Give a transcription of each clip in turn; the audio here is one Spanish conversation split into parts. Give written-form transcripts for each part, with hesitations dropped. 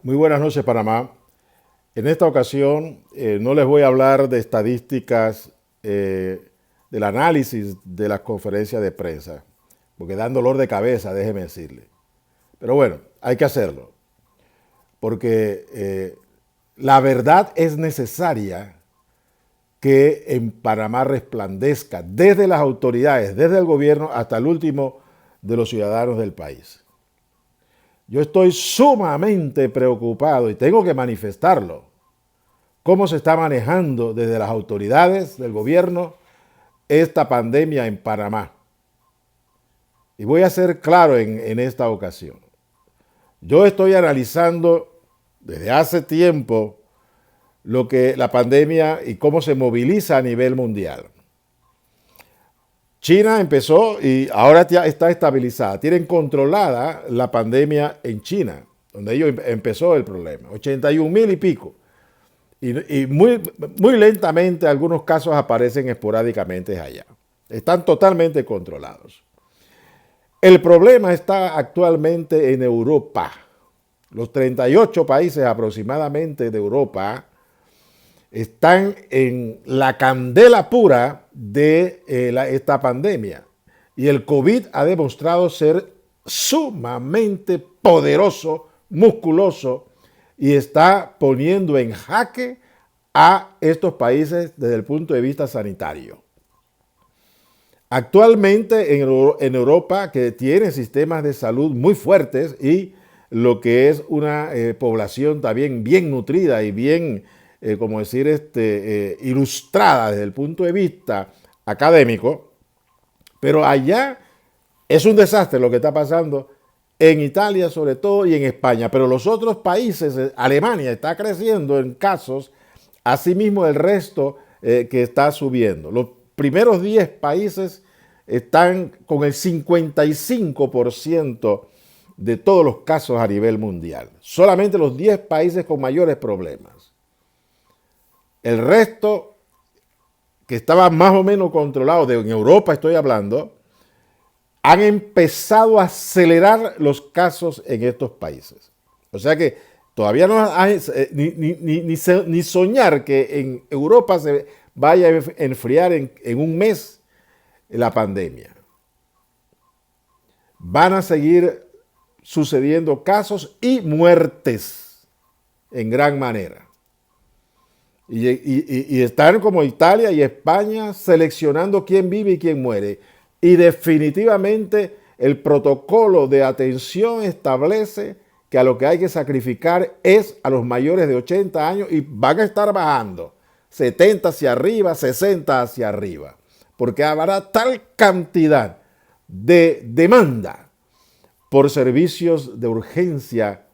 Muy buenas noches, Panamá. En esta ocasión no les voy a hablar de estadísticas del análisis de las conferencias de prensa, porque dan dolor de cabeza, déjeme decirle. Pero bueno, hay que hacerlo, porque la verdad es necesaria que en Panamá resplandezca desde las autoridades, desde el gobierno hasta el último de los ciudadanos del país. Yo estoy sumamente preocupado y tengo que manifestarlo. Cómo se está manejando desde las autoridades del gobierno esta pandemia en Panamá. Y voy a ser claro en esta ocasión. Yo estoy analizando desde hace tiempo lo que la pandemia y cómo se moviliza a nivel mundial. China empezó y ahora ya está estabilizada. Tienen controlada la pandemia en China, donde ellos empezó el problema. 81,000 y pico. Y muy lentamente algunos casos aparecen esporádicamente allá. Están totalmente controlados. El problema está actualmente en Europa. Los 38 países aproximadamente de Europa están en la candela pura de esta pandemia. Y el COVID ha demostrado ser sumamente poderoso, musculoso, y está poniendo en jaque a estos países desde el punto de vista sanitario. Actualmente en Europa, que tiene sistemas de salud muy fuertes y lo que es una población también bien nutrida y bien, ilustrada desde el punto de vista académico, pero allá es un desastre lo que está pasando en Italia sobre todo y en España, pero los otros países, Alemania está creciendo en casos, asimismo el resto que está subiendo. Los primeros 10 países están con el 55% de todos los casos a nivel mundial. Solamente los 10 países con mayores problemas. El resto, que estaba más o menos controlado, en Europa estoy hablando, han empezado a acelerar los casos en estos países. O sea que todavía no hay ni soñar que en Europa se vaya a enfriar en un mes la pandemia. Van a seguir sucediendo casos y muertes en gran manera. Y están como Italia y España seleccionando quién vive y quién muere. Y definitivamente el protocolo de atención establece que a lo que hay que sacrificar es a los mayores de 80 años y van a estar bajando 70 hacia arriba, 60 hacia arriba, porque habrá tal cantidad de demanda por servicios de urgencia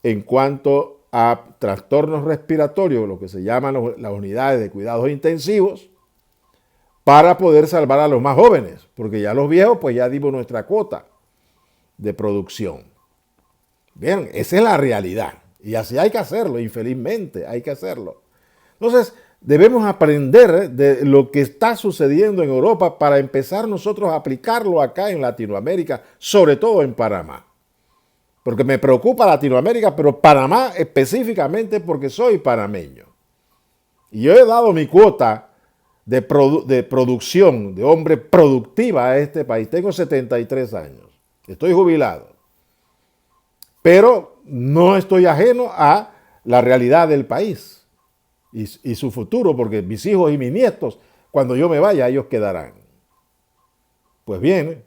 en cuanto a trastornos respiratorios, lo que se llaman las unidades de cuidados intensivos, para poder salvar a los más jóvenes, porque ya los viejos pues ya dimos nuestra cuota de producción. Bien, esa es la realidad y así hay que hacerlo, infelizmente hay que hacerlo. Entonces debemos aprender de lo que está sucediendo en Europa para empezar nosotros a aplicarlo acá en Latinoamérica, sobre todo en Panamá. Porque me preocupa Latinoamérica, pero Panamá específicamente porque soy panameño. Y yo he dado mi cuota de producción, de hombre productiva a este país. Tengo 73 años, estoy jubilado, pero no estoy ajeno a la realidad del país y su futuro, porque mis hijos y mis nietos, cuando yo me vaya, ellos quedarán. Pues bien,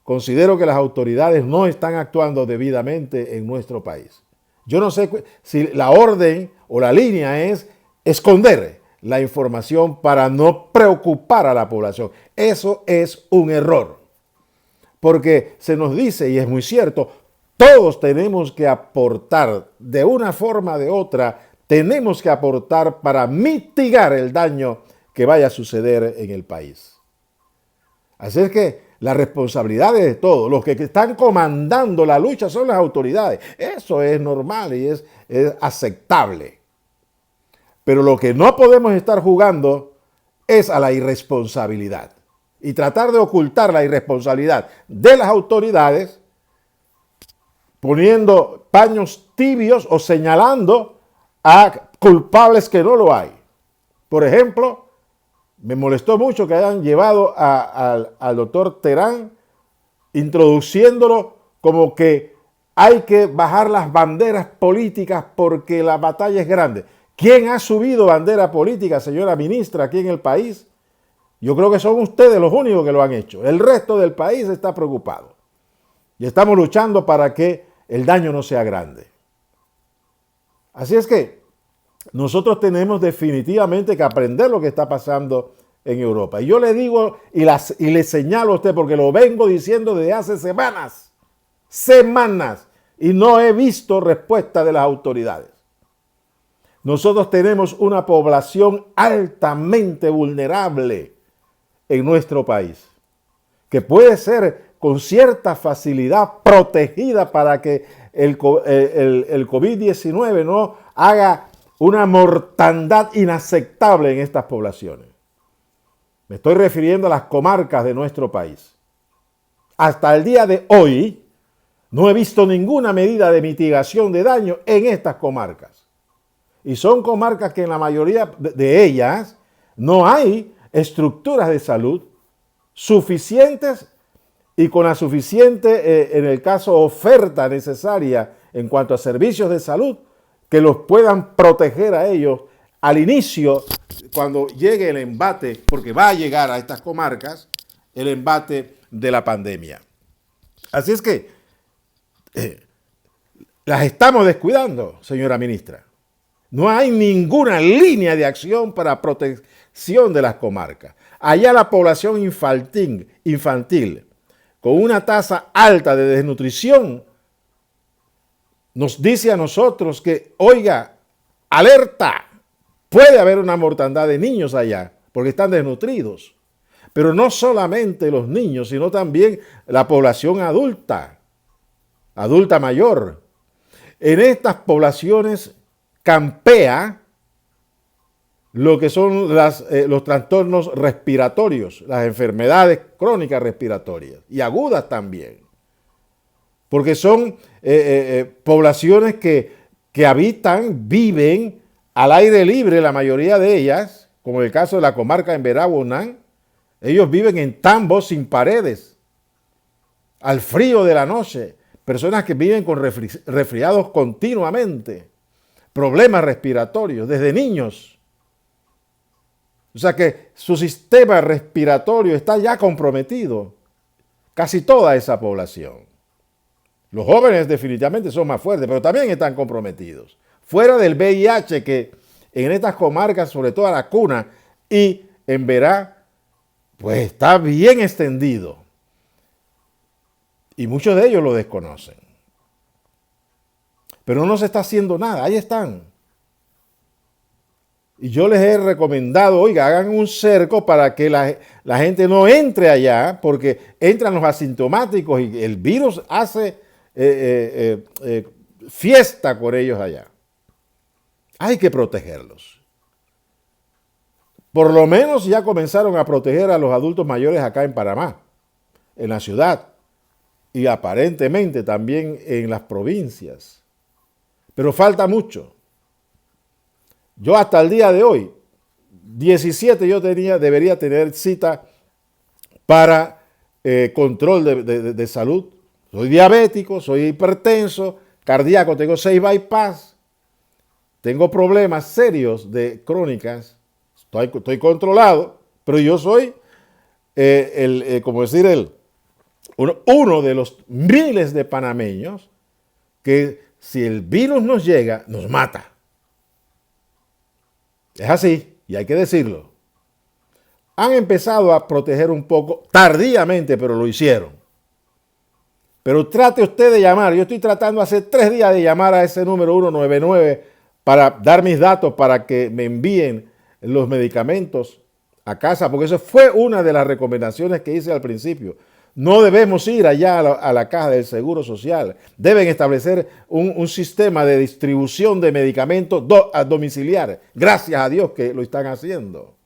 considero que las autoridades no están actuando debidamente en nuestro país. Yo no sé si la orden o la línea es esconder la información para no preocupar a la población. Eso es un error. Porque se nos dice, y es muy cierto, todos tenemos que aportar de una forma o de otra, tenemos que aportar para mitigar el daño que vaya a suceder en el país. Así es que la responsabilidad es de todos. Los que están comandando la lucha son las autoridades. Eso es normal y es aceptable. Pero lo que no podemos estar jugando es a la irresponsabilidad. Y tratar de ocultar la irresponsabilidad de las autoridades poniendo paños tibios o señalando a culpables que no lo hay. Por ejemplo, me molestó mucho que hayan llevado al doctor Terán introduciéndolo como que hay que bajar las banderas políticas porque la batalla es grande. ¿Quién ha subido bandera política, señora ministra, aquí en el país? Yo creo que son ustedes los únicos que lo han hecho. El resto del país está preocupado. Y estamos luchando para que el daño no sea grande. Así es que nosotros tenemos definitivamente que aprender lo que está pasando en Europa. Y yo le digo y le señalo a usted, porque lo vengo diciendo desde hace semanas, y no he visto respuesta de las autoridades. Nosotros tenemos una población altamente vulnerable en nuestro país, que puede ser con cierta facilidad protegida para que el COVID-19 no haga una mortandad inaceptable en estas poblaciones. Me estoy refiriendo a las comarcas de nuestro país. Hasta el día de hoy no he visto ninguna medida de mitigación de daño en estas comarcas. Y son comarcas que en la mayoría de ellas no hay estructuras de salud suficientes y con la suficiente, en el caso, oferta necesaria en cuanto a servicios de salud que los puedan proteger a ellos al inicio, cuando llegue el embate, porque va a llegar a estas comarcas el embate de la pandemia. Así es que las estamos descuidando, señora ministra. No hay ninguna línea de acción para protección de las comarcas. Allá la población infantil con una tasa alta de desnutrición nos dice a nosotros que, oiga, alerta, puede haber una mortandad de niños allá porque están desnutridos. Pero no solamente los niños, sino también la población adulta mayor. En estas poblaciones campea lo que son los trastornos respiratorios, las enfermedades crónicas respiratorias y agudas también. Porque son poblaciones que habitan, viven al aire libre, la mayoría de ellas, como en el caso de la comarca en Verá-Bonán. Ellos viven en tambos sin paredes, al frío de la noche. Personas que viven con resfriados continuamente, problemas respiratorios desde niños. O sea que su sistema respiratorio está ya comprometido, casi toda esa población. Los jóvenes definitivamente son más fuertes, pero también están comprometidos. Fuera del VIH, que en estas comarcas, sobre todo la Cuna y en Verá, pues está bien extendido. Y muchos de ellos lo desconocen. Pero no se está haciendo nada, ahí están. Y yo les he recomendado, oiga, hagan un cerco para que la gente no entre allá, porque entran los asintomáticos y el virus hace fiesta con ellos allá. Hay que protegerlos. Por lo menos ya comenzaron a proteger a los adultos mayores acá en Panamá, en la ciudad y aparentemente también en las provincias. Pero falta mucho. Yo hasta el día de hoy, 17, debería tener cita para control de salud. Soy diabético, soy hipertenso, cardíaco, tengo 6 bypass, tengo problemas serios de crónicas. Estoy controlado, pero yo soy, uno de los miles de panameños que si el virus nos llega, nos mata. Es así, y hay que decirlo. Han empezado a proteger un poco, tardíamente, pero lo hicieron. Pero trate usted de llamar. Yo estoy tratando hace 3 días de llamar a ese número 199 para dar mis datos para que me envíen los medicamentos a casa, porque eso fue una de las recomendaciones que hice al principio. No debemos ir allá a la caja del Seguro Social. Deben establecer un sistema de distribución de medicamentos domiciliar. Gracias a Dios que lo están haciendo.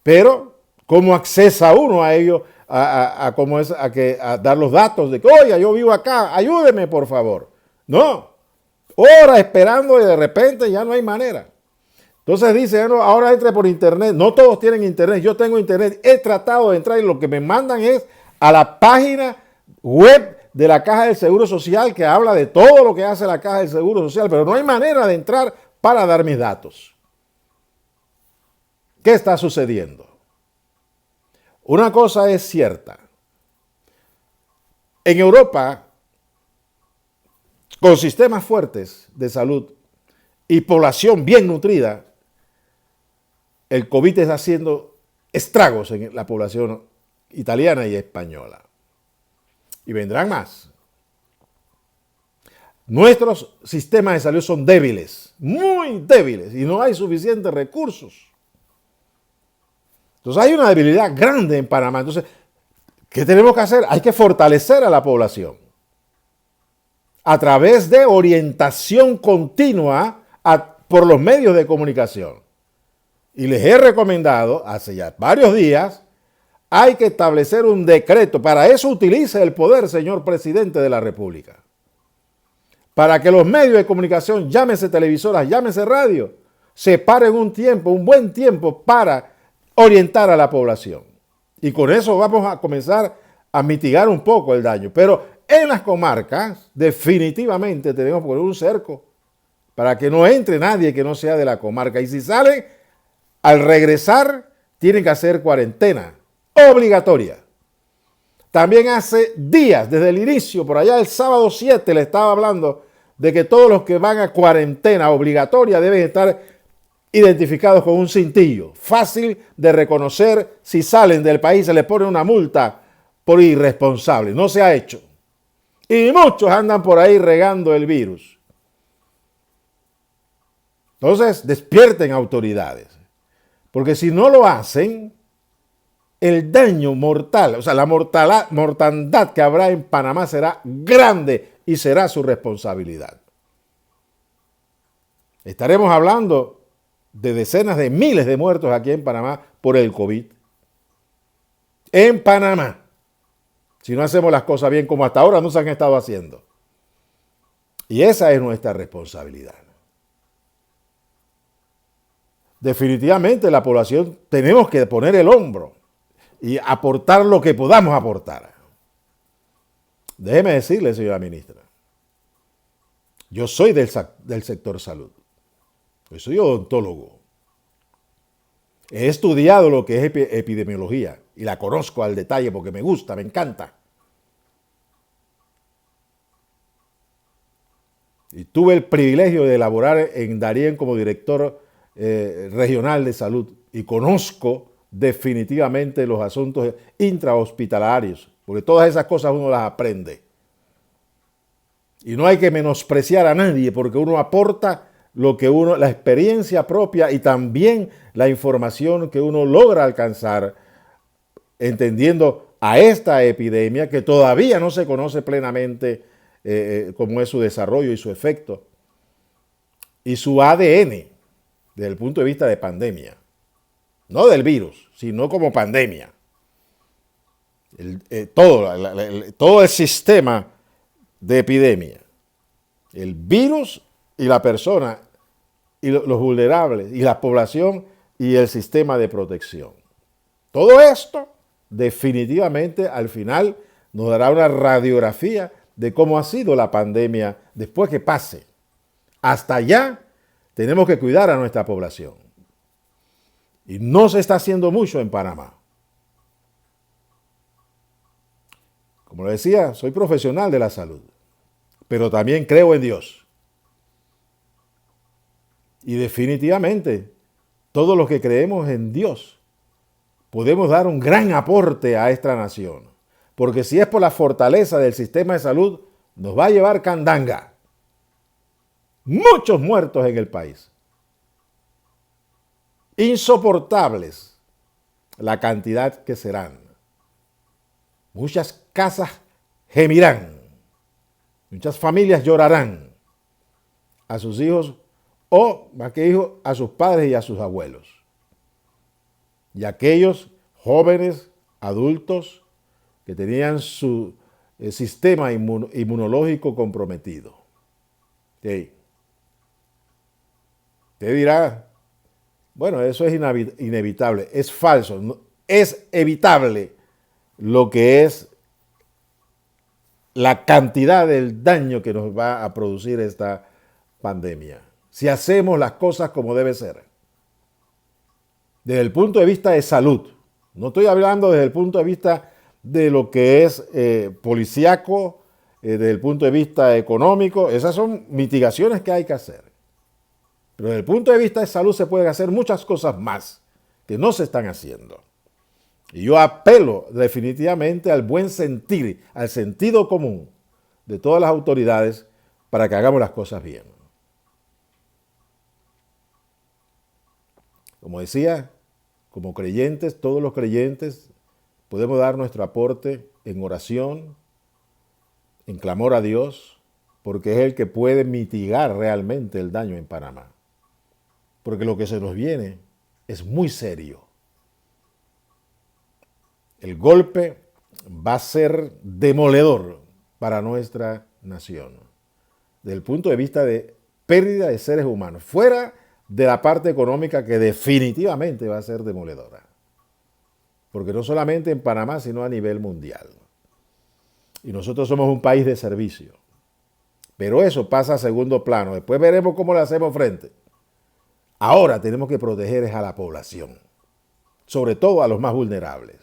Pero, ¿cómo accesa uno a ello a dar los datos de que, oiga, yo vivo acá, ayúdeme por favor. No, horas esperando y de repente ya no hay manera. Entonces dice, no, ahora entre por internet. No todos tienen internet, yo tengo internet. He tratado de entrar y lo que me mandan es a la página web de la Caja del Seguro Social, que habla de todo lo que hace la Caja del Seguro Social, pero no hay manera de entrar para dar mis datos. ¿Qué está sucediendo? Una cosa es cierta. En Europa, con sistemas fuertes de salud y población bien nutrida, el COVID está haciendo estragos en la población italiana y española. Y vendrán más. Nuestros sistemas de salud son débiles, muy débiles, y no hay suficientes recursos. Entonces hay una debilidad grande en Panamá. Entonces, ¿qué tenemos que hacer? Hay que fortalecer a la población a través de orientación continua por los medios de comunicación. Y les he recomendado, hace ya varios días, hay que establecer un decreto. Para eso utilice el poder, señor presidente de la República. Para que los medios de comunicación, llámese televisoras, llámese radio, separen un tiempo, un buen tiempo para orientar a la población. Y con eso vamos a comenzar a mitigar un poco el daño. Pero en las comarcas definitivamente tenemos que poner un cerco para que no entre nadie que no sea de la comarca. Y si salen, al regresar tienen que hacer cuarentena obligatoria. También hace días, desde el inicio, por allá el sábado 7, le estaba hablando de que todos los que van a cuarentena obligatoria deben estar identificados con un cintillo, fácil de reconocer. Si salen del país se les pone una multa por irresponsable. No se ha hecho. Y muchos andan por ahí regando el virus. Entonces, despierten autoridades. Porque si no lo hacen, el daño mortal, o sea, la mortandad que habrá en Panamá será grande y será su responsabilidad. Estaremos hablando de decenas de miles de muertos aquí en Panamá por el COVID. En Panamá, si no hacemos las cosas bien como hasta ahora no se han estado haciendo. Y esa es nuestra responsabilidad. Definitivamente la población tenemos que poner el hombro y aportar lo que podamos aportar. Déjeme decirle, señora ministra, yo soy del sector salud. Yo soy odontólogo. He estudiado lo que es epidemiología y la conozco al detalle porque me gusta, me encanta. Y tuve el privilegio de elaborar en Darién como director regional de salud y conozco definitivamente los asuntos intrahospitalarios, porque todas esas cosas uno las aprende. Y no hay que menospreciar a nadie porque uno aporta la experiencia propia y también la información que uno logra alcanzar entendiendo a esta epidemia que todavía no se conoce plenamente cómo es su desarrollo y su efecto y su ADN desde el punto de vista de pandemia. No del virus, sino como pandemia. Todo el sistema de epidemia. El virus y la persona, y los vulnerables, y la población y el sistema de protección. Todo esto definitivamente al final nos dará una radiografía de cómo ha sido la pandemia después que pase. Hasta allá tenemos que cuidar a nuestra población. Y no se está haciendo mucho en Panamá. Como le decía, soy profesional de la salud, pero también creo en Dios. Y definitivamente, todos los que creemos en Dios, podemos dar un gran aporte a esta nación. Porque si es por la fortaleza del sistema de salud, nos va a llevar candanga. Muchos muertos en el país. Insoportables la cantidad que serán. Muchas casas gemirán. Muchas familias llorarán a sus hijos o, más que hijos, a sus padres y a sus abuelos. Y aquellos jóvenes, adultos, que tenían su sistema inmunológico comprometido. Okay. Te dirá, bueno, eso es inevitable, es falso, es evitable lo que es la cantidad del daño que nos va a producir esta pandemia, si hacemos las cosas como debe ser. Desde el punto de vista de salud, no estoy hablando desde el punto de vista de lo que es policíaco, desde el punto de vista económico, esas son mitigaciones que hay que hacer. Pero desde el punto de vista de salud se pueden hacer muchas cosas más que no se están haciendo. Y yo apelo definitivamente al buen sentir, al sentido común de todas las autoridades para que hagamos las cosas bien. Como decía, como creyentes, todos los creyentes podemos dar nuestro aporte en oración, en clamor a Dios, porque es el que puede mitigar realmente el daño en Panamá. Porque lo que se nos viene es muy serio. El golpe va a ser demoledor para nuestra nación, desde el punto de vista de pérdida de seres humanos, fuera de la parte económica que definitivamente va a ser demoledora. Porque no solamente en Panamá, sino a nivel mundial. Y nosotros somos un país de servicio. Pero eso pasa a segundo plano. Después veremos cómo le hacemos frente. Ahora tenemos que proteger a la población, sobre todo a los más vulnerables.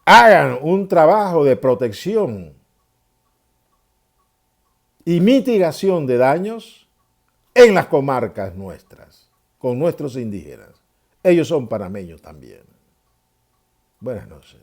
Hagan un trabajo de protección y mitigación de daños en las comarcas nuestras, con nuestros indígenas. Ellos son panameños también. Buenas noches.